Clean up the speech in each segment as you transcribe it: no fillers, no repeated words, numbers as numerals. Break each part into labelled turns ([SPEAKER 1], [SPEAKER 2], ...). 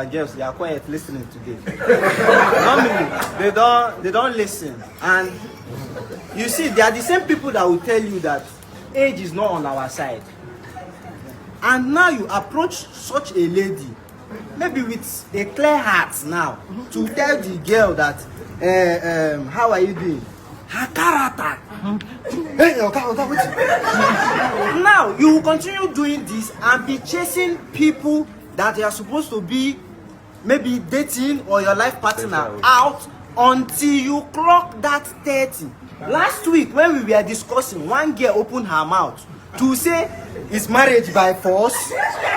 [SPEAKER 1] Girls, they are quiet listening today. Normally, they don't listen. And you see, they are the same people that will tell you that age is not on our side. And now you approach such a lady, maybe with a clear heart now, to tell the girl that, how are you doing? Her character. Hey, now you will continue doing this and be chasing people that you are supposed to be maybe dating or your life partner out until you clock that 30. Last week when we were discussing, one girl opened her mouth to say it's marriage by force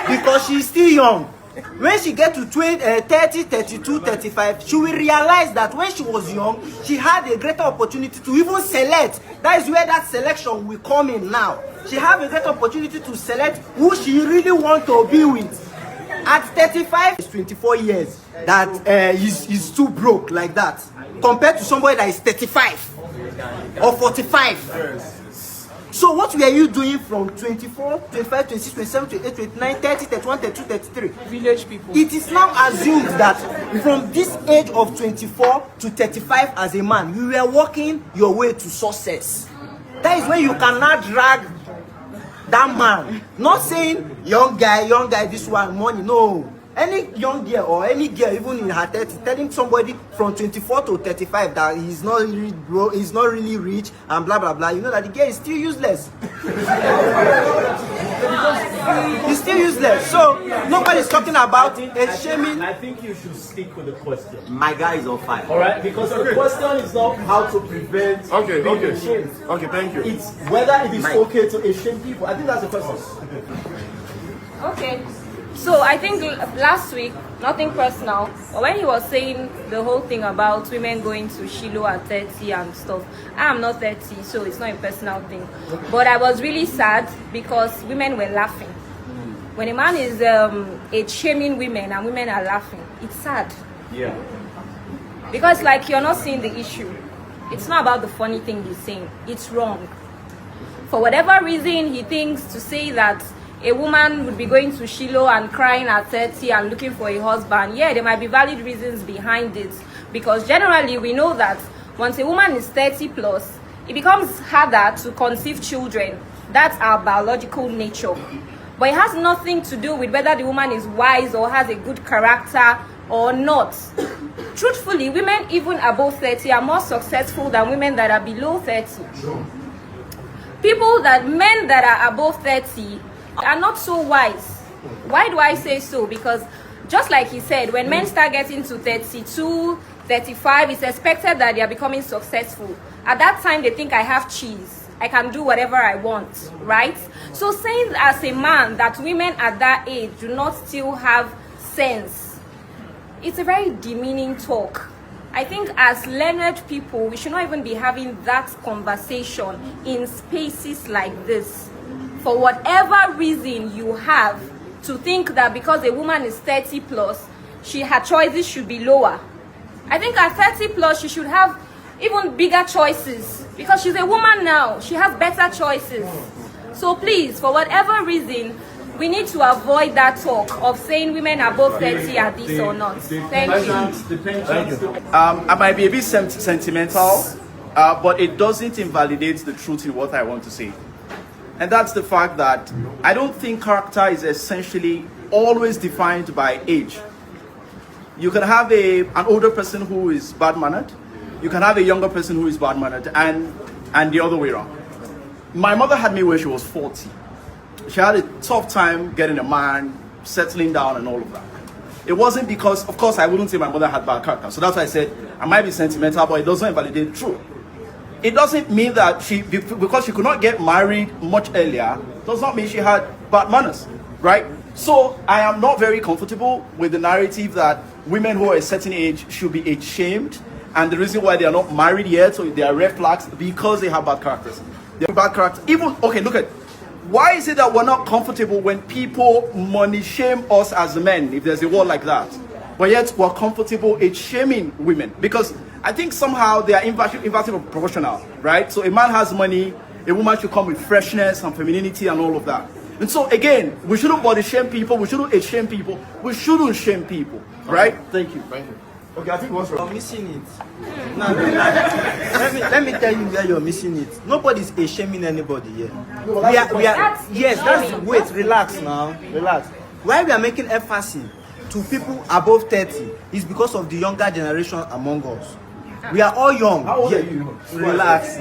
[SPEAKER 1] because she's still young. When she get to 30, 32, 35, she will realize that when she was young, she had a greater opportunity to even select. That is where that selection will come in now. She have a greater opportunity to select who she really want to be with. At 35, it's 24 years that he's too broke like that, compared to somebody that is 35 or 45. So what were you doing from 24, 25, 26, 27, 28, 29, 30, 31, 32, 33?
[SPEAKER 2] Village people.
[SPEAKER 1] It is now assumed that from this age of 24 to 35 as a man, you were working your way to success. That is when you cannot drag that man. Not saying young guy, this one, money. No. Any young girl or any girl, even in her 30s, telling somebody from 24 to 35 that he's not really rich and blah blah blah, you know that the girl is still useless. He's still useless. So nobody's talking about a shaming.
[SPEAKER 3] I think you should stick with the question.
[SPEAKER 1] My guy is on fire.
[SPEAKER 3] All right, because the question is not how to prevent being ashamed.
[SPEAKER 4] Okay, thank you.
[SPEAKER 3] It's whether it is okay to shame people. I think that's the question.
[SPEAKER 5] Okay. So I think last week, nothing personal, but when he was saying the whole thing about women going to Shiloh at 30 and stuff, I am not 30, so it's not a personal thing. But I was really sad because women were laughing. When a man is age shaming women and women are laughing, it's sad.
[SPEAKER 3] Yeah.
[SPEAKER 5] Because like you're not seeing the issue. It's not about the funny thing he's saying. It's wrong. For whatever reason, he thinks to say that a woman would be going to Shiloh and crying at 30 and looking for a husband. Yeah, there might be valid reasons behind it. Because generally, we know that once a woman is 30 plus, it becomes harder to conceive children. That's our biological nature. But it has nothing to do with whether the woman is wise or has a good character or not. Truthfully, women even above 30 are more successful than women that are below 30. Men that are above 30 are not so wise. Why do I say so? Because just like he said, when men start getting to 32, 35, it's expected that they are becoming successful. At that time, they think I have cheese. I can do whatever I want, right? So saying as a man that women at that age do not still have sense, it's a very demeaning talk. I think as learned people, we should not even be having that conversation in spaces like this. For whatever reason you have to think that because a woman is 30 plus, her choices should be lower. I think at 30 plus, she should have even bigger choices because she's a woman now. She has better choices. So please, for whatever reason, we need to avoid that talk of saying women above 30 are this or not. Thank you.
[SPEAKER 4] I might be a bit sentimental, but it doesn't invalidate the truth in what I want to say. And that's the fact that I don't think character is essentially always defined by age. You can have an older person who is bad-mannered. You can have a younger person who is bad-mannered, and the other way around. My mother had me when she was 40. She had a tough time getting a man, settling down and all of that. It wasn't because, of course, I wouldn't say my mother had bad character. So that's why I said I might be sentimental, but it doesn't invalidate the truth. It doesn't mean that because she could not get married much earlier, does not mean she had bad manners, right? So I am not very comfortable with the narrative that women who are a certain age should be age shamed, and the reason why they are not married yet, so they are red flags, because they have bad characters. They have bad character. Even, okay, look at, why is it that we're not comfortable when people money shame us as men, if there's a word like that? But yet we're comfortable age shaming women, because I think somehow they are inverted or proportional, right? So a man has money, a woman should come with freshness and femininity and all of that. And so again, we shouldn't body shame people, we shouldn't age shame people, we shouldn't shame people. right? Thank you.
[SPEAKER 3] Thank you. Okay, I think what's
[SPEAKER 1] You're
[SPEAKER 3] wrong?
[SPEAKER 1] missing it. Now, let me tell you where you're missing it. Nobody's shaming anybody here.
[SPEAKER 3] No, that's the
[SPEAKER 5] That's
[SPEAKER 1] yes, that's
[SPEAKER 5] shaming.
[SPEAKER 1] wait, relax now, relax. Why we are making emphasis to people above 30 is because of the younger generation among us. We are all young.
[SPEAKER 3] How old
[SPEAKER 1] Yeah,
[SPEAKER 3] are you?
[SPEAKER 1] relax.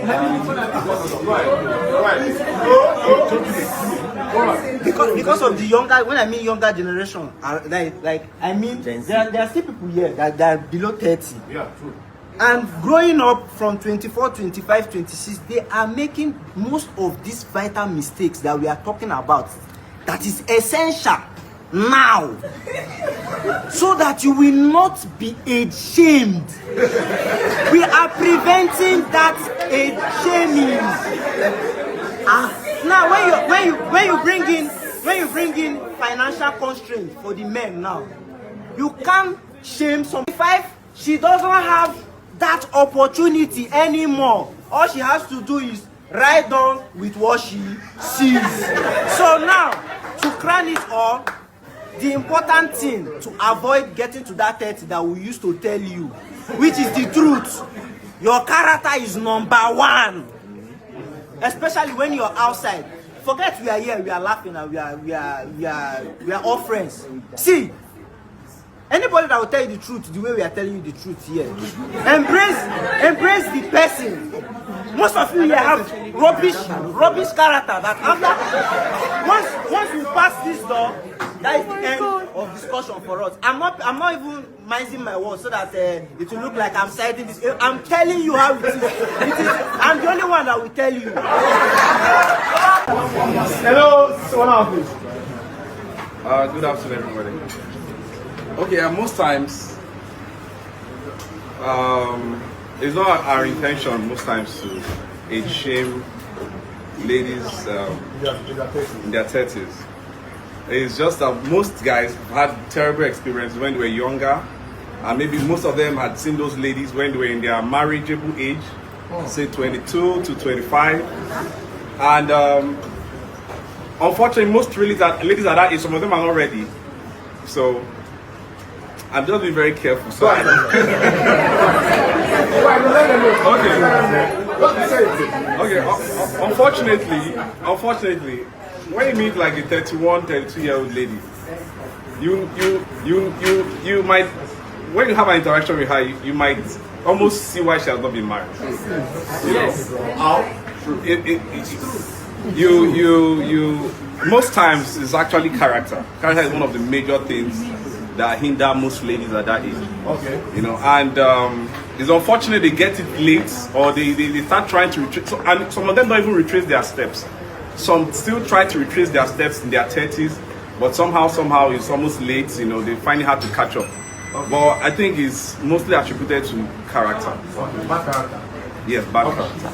[SPEAKER 1] Because of the younger, when I mean younger generation, like I mean there are still people here that are below 30.
[SPEAKER 3] Yeah, true.
[SPEAKER 1] And growing up from 24, 25, 26, they are making most of these vital mistakes that we are talking about. That is essential now. So that you will not be age-shamed. We are preventing that age-shaming. Now when you bring in financial constraints for the men now, you can't shame some 5. She doesn't have that opportunity anymore. All she has to do is ride on with what she sees. So now, to crown it all, the important thing to avoid getting to that 30 that we used to tell you, which is the truth, your character is number 1. Especially when you're outside. Forget we are here, we are laughing, and we are all friends. See, anybody that will tell you the truth the way we are telling you the truth here, embrace the person. Most of you here have rubbish character that after once we pass this door, that is the end of discussion for us. I'm not even minding my words so that it will look like I'm citing this. I'm telling you how it is. I'm the only one that will tell you.
[SPEAKER 3] Hello, someone else, please.
[SPEAKER 2] Good afternoon, everybody. Okay, most times, it's not our intention most times to age shame ladies in their 30s. It's just that most guys had terrible experiences when they were younger, and maybe most of them had seen those ladies when they were in their marriageable age, say 22 to 25. And unfortunately, most ladies at that age, some of them are not ready. So I'm just being very careful. So Unfortunately, when you meet like a 31, 32-year-old lady, you might, when you have an interaction with her, you might almost see why she has not been married. Most times it's actually character. Character is one of the major things that hinder most ladies at that age.
[SPEAKER 3] Okay.
[SPEAKER 2] You know, and it's unfortunate they get it late, or they start trying to retrace. So, and some of them don't even retrace their steps. Some still try to retrace their steps in their 30s, but somehow it's almost late. You know, they find it hard to catch up.
[SPEAKER 3] Okay.
[SPEAKER 2] But I think it's mostly attributed to character.
[SPEAKER 3] Okay, bad character.
[SPEAKER 2] Yes, bad
[SPEAKER 3] Okay.
[SPEAKER 2] character.